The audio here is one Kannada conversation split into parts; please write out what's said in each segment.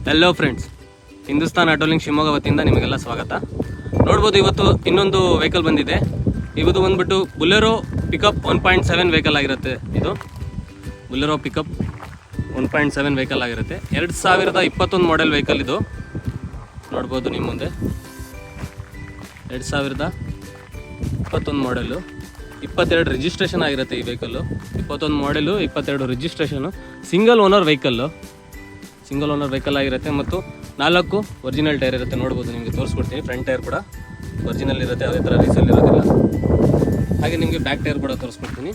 ಹೆಲೋ ಫ್ರೆಂಡ್ಸ್, ಹಿಂದೂಸ್ತಾನ್ ಆಟೋಲಿಂಗ್ ಶಿವಮೊಗ್ಗ ವತಿಯಿಂದ ನಿಮಗೆಲ್ಲ ಸ್ವಾಗತ. ನೋಡ್ಬೋದು, ಇವತ್ತು ಇನ್ನೊಂದು ವೆಹಿಕಲ್ ಬಂದಿದೆ. ಇವತ್ತು ಬಂದ್ಬಿಟ್ಟು ಬುಲೆರೋ ಪಿಕಪ್ 1.7 ವೆಹಿಕಲ್ ಆಗಿರುತ್ತೆ. ಇದು ಬುಲೆರೋ ಪಿಕಪ್ 1.7 ವೆಹಿಕಲ್ ಆಗಿರುತ್ತೆ. 2021 ಮಾಡೆಲ್ ವೆಹಿಕಲ್ ಇದು. ನೋಡ್ಬೋದು ನಿಮ್ಮ ಮುಂದೆ 2021 ಮಾಡೆಲು, 22 ರಿಜಿಸ್ಟ್ರೇಷನ್ ಆಗಿರುತ್ತೆ ಈ vehicle. 21 ಮಾಡೆಲು, 22 registration, single owner vehicle ಆಗಿರುತ್ತೆ. ಮತ್ತು 4 ಒರಿಜಿನಲ್ ಟೈರ್ ಇರುತ್ತೆ. ನೋಡ್ಬೋದು, ನಿಮಗೆ ತೋರಿಸ್ಕೊಡ್ತೀನಿ. ಫ್ರಂಟ್ ಟೈರ್ ಕೂಡ ಒರಿಜಿನಲ್ ಇರುತ್ತೆ, ಯಾವುದೇ ಥರ ರೀಸೇಲ್ ಇರೋದಿಲ್ಲ. ಹಾಗೆ ನಿಮಗೆ ಬ್ಯಾಕ್ ಟೈರ್ ಕೂಡ ತೋರಿಸ್ಕೊಡ್ತೀನಿ.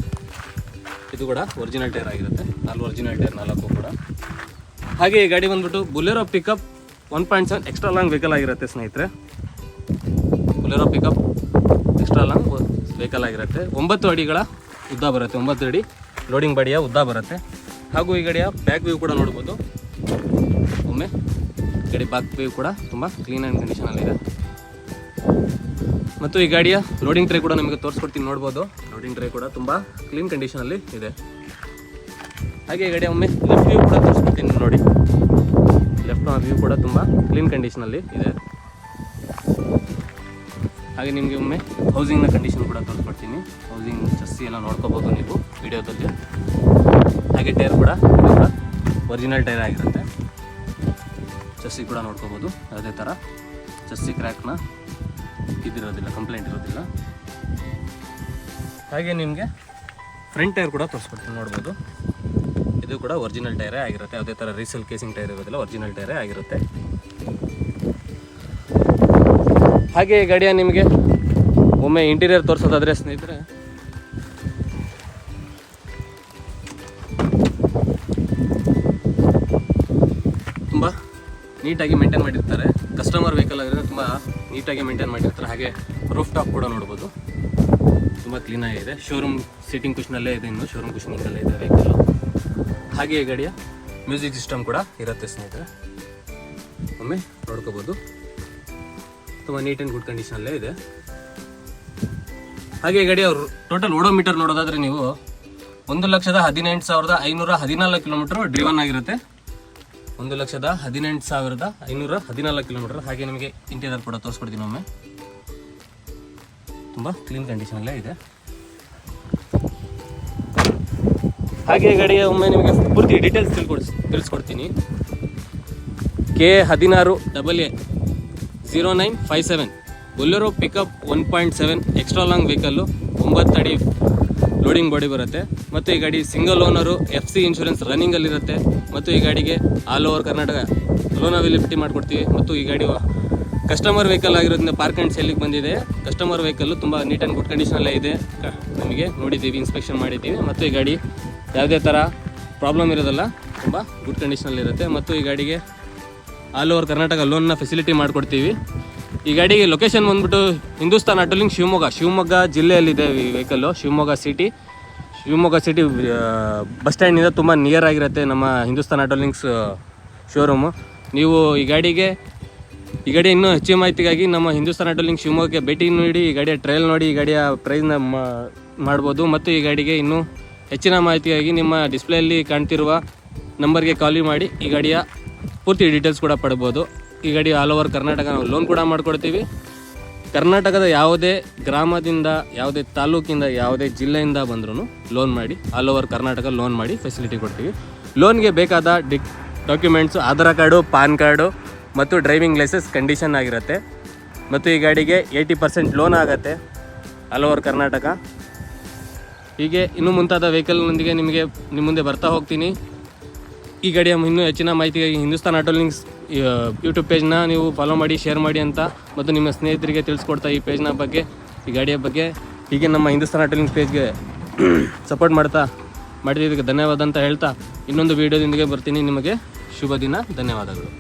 ಇದು ಕೂಡ ಒರಿಜಿನಲ್ ಟೈರ್ ಆಗಿರುತ್ತೆ. 4 ಒರಿಜಿನಲ್ ಟೈರ್, 4 ಕೂಡ. ಹಾಗೆ ಈ ಗಾಡಿ ಬಂದ್ಬಿಟ್ಟು Bolero pickup 1.7 extra long vehicle ಆಗಿರುತ್ತೆ ಸ್ನೇಹಿತರೆ. Bolero pickup extra long vehicle ಆಗಿರುತ್ತೆ. 9 ಅಡಿಗಳ ಉದ್ದ ಬರುತ್ತೆ. 9 ಅಡಿ ಲೋಡಿಂಗ್ ಬಾಡಿಯ ಉದ್ದ ಬರುತ್ತೆ. ಹಾಗೂ ಈ ಗಾಡಿಯ ಬ್ಯಾಕ್ ವ್ಯೂ ಕೂಡ ನೋಡ್ಬೋದು. ಒಮ್ಮೆ ಗಾಡಿ ಬ್ಯಾಕ್ ವ್ಯೂ ಕೂಡ ತುಂಬ ಕ್ಲೀನ್ ಆ್ಯಂಡ್ ಕಂಡೀಷನಲ್ಲಿದೆ. ಮತ್ತು ಈ ಗಾಡಿಯ ಲೋಡಿಂಗ್ ಟ್ರೇ ಕೂಡ ನಿಮಗೆ ತೋರಿಸ್ಕೊಡ್ತೀನಿ. ನೋಡ್ಬೋದು, ಲೋಡಿಂಗ್ ಟ್ರೇ ಕೂಡ ತುಂಬ ಕ್ಲೀನ್ ಕಂಡೀಷನಲ್ಲಿ ಇದೆ. ಹಾಗೆ ಈ ಗಾಡಿಯ ಒಮ್ಮೆ ಲೆಫ್ಟ್ ವ್ಯೂ ಕೂಡ ತೋರಿಸ್ಕೊಡ್ತೀನಿ. ನೋಡಿ, ಲೆಫ್ಟ್ ವ್ಯೂ ಕೂಡ ತುಂಬ ಕ್ಲೀನ್ ಕಂಡೀಷನಲ್ಲಿ ಇದೆ. ಹಾಗೆ ನಿಮಗೆ ಒಮ್ಮೆ ಹೌಸಿಂಗ್ನ ಕಂಡೀಷನ್ ಕೂಡ ತೋರಿಸ್ಕೊಡ್ತೀನಿ. ಹೌಸಿಂಗ್ ಚಸ್ಸಿ ಎಲ್ಲ ನೋಡ್ಕೋಬೋದು ನೀವು ವಿಡಿಯೋದಲ್ಲಿ. ಹಾಗೆ ಟೈರ್ ಕೂಡ ಒರಿಜಿನಲ್ ಟೈರ್ ಆಗಿರುತ್ತೆ. ಚಸ್ಸಿ ಕೂಡ ನೋಡ್ಕೋಬೋದು. ಅದೇ ಥರ ಚಸ್ಸಿ ಕ್ರ್ಯಾಕ್ನ ಇದಿರೋದಿಲ್ಲ, ಕಂಪ್ಲೇಂಟ್ ಇರೋದಿಲ್ಲ. ಹಾಗೆ ನಿಮಗೆ ಫ್ರಂಟ್ ಟೈರ್ ಕೂಡ ತೋರಿಸ್ಕೊಡ್ತೀನಿ. ನೋಡ್ಬೋದು, ಇದು ಕೂಡ ಒರಿಜಿನಲ್ ಟೈರೇ ಆಗಿರುತ್ತೆ. ಯಾವುದೇ ಥರ ರೀಸೇಲ್ ಕೇಸಿಂಗ್ ಟೈರ್ ಇರೋದಿಲ್ಲ, ಒರಿಜಿನಲ್ ಟೈರೇ ಆಗಿರುತ್ತೆ. ಹಾಗೆ ಈ ಗಾಡಿಯ ನಿಮಗೆ ಒಮ್ಮೆ ಇಂಟೀರಿಯರ್ ತೋರಿಸೋದಾದರೆ ಸ್ನೇಹಿತರೆ, ತುಂಬ ನೀಟಾಗಿ ಮೇಂಟೈನ್ ಮಾಡಿರ್ತಾರೆ. ಕಸ್ಟಮರ್ ವೆಹಿಕಲ್ ಆಗಿದ್ರೆ ತುಂಬ ನೀಟಾಗಿ ಮೇಂಟೈನ್ ಮಾಡಿರ್ತಾರೆ. ಹಾಗೆ ರೂಫ್ ಟಾಪ್ ಕೂಡ ನೋಡ್ಬೋದು, ತುಂಬ ಕ್ಲೀನಾಗಿದೆ. ಶೋರೂಮ್ ಸೀಟಿಂಗ್ ಕುಷನಲ್ಲೇ ಇದೆ, ಇನ್ನು ಶೋರೂಮ್ ಕುಷನಿಂಗಲ್ಲೇ ಇದೆ ವೆಹಿಕಲ್ಲು. ಹಾಗೆ ಈ ಗಾಡಿಯ ಮ್ಯೂಸಿಕ್ ಸಿಸ್ಟಮ್ ಕೂಡ ಇರುತ್ತೆ ಸ್ನೇಹಿತರೆ. ಒಮ್ಮೆ ನೋಡ್ಕೋಬೋದು, ತುಂಬ ನೀಟ್ ಆ್ಯಂಡ್ ಗುಡ್ ಕಂಡೀಷನಲ್ಲೇ ಇದೆ. ಹಾಗೆ ಈ ಗಾಡಿಯ ಟೋಟಲ್ ಓಡೋಮೀಟರ್ ನೋಡೋದಾದರೆ ನೀವು 1,18,514 ಕಿಲೋಮೀಟರ್ ಡ್ರಿವನ್ ಆಗಿರುತ್ತೆ. 1,18,514 ಕಿಲೋಮೀಟರ್. ಹಾಗೆ ನಿಮಗೆ ಇಂಟೀರಿಯರ್ ಕೂಡ ತೋರಿಸ್ಕೊಡ್ತೀನಿ. ಒಮ್ಮೆ ತುಂಬ ಕ್ಲೀನ್ ಕಂಡೀಷನಲ್ಲೇ ಇದೆ. ಹಾಗೆ ಗಾಡಿಯ ಒಮ್ಮೆ ನಿಮಗೆ ಪೂರ್ತಿ ಡೀಟೇಲ್ಸ್ ತಿಳಿಸ್ಕೊಡ್ತೀನಿ. KA16AA0957 Bolero pickup 1.7 extra long vehicle, 9 ಅಡಿ ಲೋಡಿಂಗ್ ಬಾಡಿ ಬರುತ್ತೆ. ಮತ್ತು ಈ ಗಾಡಿ ಸಿಂಗಲ್ ಓನರು, FC ಇನ್ಶೂರೆನ್ಸ್ ರನ್ನಿಂಗಲ್ಲಿರುತ್ತೆ. ಮತ್ತು ಈ ಗಾಡಿಗೆ all over Karnataka loan availability ಮಾಡಿಕೊಡ್ತೀವಿ. ಮತ್ತು ಈ ಗಾಡಿ ಕಸ್ಟಮರ್ ವೆಹಿಕಲ್ ಆಗಿರೋದ್ರಿಂದ ಪಾರ್ಕ್ ಆ್ಯಂಡ್ ಸೇಲಿಗೆ ಬಂದಿದೆ. ಕಸ್ಟಮರ್ ವೆಹಿಕಲ್ಲು ತುಂಬ ನೀಟ್ ಆ್ಯಂಡ್ ಗುಡ್ ಕಂಡೀಷನಲ್ಲೇ ಇದೆ. ನಮಗೆ ನೋಡಿದ್ದೀವಿ, ಇನ್ಸ್ಪೆಕ್ಷನ್ ಮಾಡಿದ್ದೀವಿ. ಮತ್ತು ಈ ಗಾಡಿ ಯಾವುದೇ ಥರ ಪ್ರಾಬ್ಲಮ್ ಇರೋದಲ್ಲ, ತುಂಬ ಗುಡ್ ಕಂಡೀಷನಲ್ಲಿರುತ್ತೆ. ಮತ್ತು ಈ ಗಾಡಿಗೆ ಆಲ್ ಓವರ್ ಕರ್ನಾಟಕ ಲೋನ್ನ ಫೆಸಿಲಿಟಿ ಮಾಡಿಕೊಡ್ತೀವಿ. ಈ ಗಾಡಿಗೆ ಲೊಕೇಶನ್ ಬಂದ್ಬಿಟ್ಟು ಹಿಂದೂಸ್ತಾನ್ ಆಟೋಲಿಂಗ್ ಶಿವಮೊಗ್ಗ ಜಿಲ್ಲೆಯಲ್ಲಿದೆ ಈ ವೆಹಿಕಲ್ಲು. ಶಿವಮೊಗ್ಗ ಸಿಟಿ ಬಸ್ ಸ್ಟ್ಯಾಂಡಿಂದ ತುಂಬ ನಿಯರ್ ಆಗಿರುತ್ತೆ ನಮ್ಮ ಹಿಂದೂಸ್ತಾನ್ ಆಟೋಲಿಂಗ್ಸ್ ಶೋರೂಮು. ನೀವು ಈ ಗಾಡಿ ಇನ್ನೂ ಹೆಚ್ಚಿನ ಮಾಹಿತಿಗಾಗಿ ನಮ್ಮ ಹಿಂದೂಸ್ತಾನ್ ಆಟೋಲಿಂಗ್ ಶಿವಮೊಗ್ಗಕ್ಕೆ ಭೇಟಿ ನೀಡಿ ಈ ಗಾಡಿಯ ಟ್ರಯಲ್ ನೋಡಿ ಈ ಗಾಡಿಯ ಪ್ರೈಸ್ನ ಮಾಡ್ಬೋದು. ಮತ್ತು ಈ ಗಾಡಿಗೆ ಇನ್ನೂ ಹೆಚ್ಚಿನ ಮಾಹಿತಿಗಾಗಿ ನಿಮ್ಮ ಡಿಸ್ಪ್ಲೇಯಲ್ಲಿ ಕಾಣ್ತಿರುವ ನಂಬರ್ಗೆ ಕಾಲ್ ಮಾಡಿ ಈ ಗಾಡಿಯ ಪೂರ್ತಿ ಡೀಟೇಲ್ಸ್ ಕೂಡ ಪಡ್ಬೋದು. ಈ ಗಾಡಿ ಆಲ್ ಓವರ್ ಕರ್ನಾಟಕ ನಾವು ಲೋನ್ ಕೂಡ ಮಾಡಿಕೊಡ್ತೀವಿ. ಕರ್ನಾಟಕದ ಯಾವುದೇ ಗ್ರಾಮದಿಂದ, ಯಾವುದೇ ತಾಲೂಕಿಂದ, ಯಾವುದೇ ಜಿಲ್ಲೆಯಿಂದ ಬಂದ್ರೂ ಲೋನ್ ಮಾಡಿ ಆಲ್ ಓವರ್ ಕರ್ನಾಟಕ ಲೋನ್ ಮಾಡಿ ಫೆಸಿಲಿಟಿ ಕೊಡ್ತೀವಿ. ಲೋನ್ಗೆ ಬೇಕಾದ documents Aadhaar card, PAN card ಮತ್ತು ಡ್ರೈವಿಂಗ್ ಲೈಸೆನ್ಸ್ ಕಂಡೀಷನ್ ಆಗಿರುತ್ತೆ. ಮತ್ತು ಈ ಗಾಡಿಗೆ 80% ಲೋನ್ ಆಗುತ್ತೆ ಆಲ್ ಓವರ್ ಕರ್ನಾಟಕ. ಹೀಗೆ ಇನ್ನೂ ಮುಂತಾದ ವೆಹಿಕಲ್ನೊಂದಿಗೆ ನಿಮ್ಮ ಮುಂದೆ ಬರ್ತಾ ಹೋಗ್ತೀನಿ. ಈ ಗಾಡಿಯ ಇನ್ನೂ ಹೆಚ್ಚಿನ ಮಾಹಿತಿಗಾಗಿ ಹಿಂದೂಸ್ತಾನ್ ಆಟೋಲಿಂಗ್ಸ್ ಯೂಟ್ಯೂಬ್ ಪೇಜ್ನ ನೀವು ಫಾಲೋ ಮಾಡಿ, ಶೇರ್ ಮಾಡಿ ಅಂತ, ಮತ್ತು ನಿಮ್ಮ ಸ್ನೇಹಿತರಿಗೆ ತಿಳಿಸ್ಕೊಡ್ತಾ ಈ ಪೇಜ್ನ ಬಗ್ಗೆ, ಈ ಗಾಡಿಯ ಬಗ್ಗೆ. ಹೀಗೆ ನಮ್ಮ ಹಿಂದೂಸ್ತಾನ್ ಆಟೋಲಿಂಗ್ಸ್ ಪೇಜ್ಗೆ ಸಪೋರ್ಟ್ ಮಾಡಿದ್ದಕ್ಕೆ ಧನ್ಯವಾದ ಅಂತ ಹೇಳ್ತಾ ಇನ್ನೊಂದು ವೀಡಿಯೋದೊಂದಿಗೆ ಬರ್ತೀನಿ. ನಿಮಗೆ ಶುಭ ದಿನ. ಧನ್ಯವಾದಗಳು.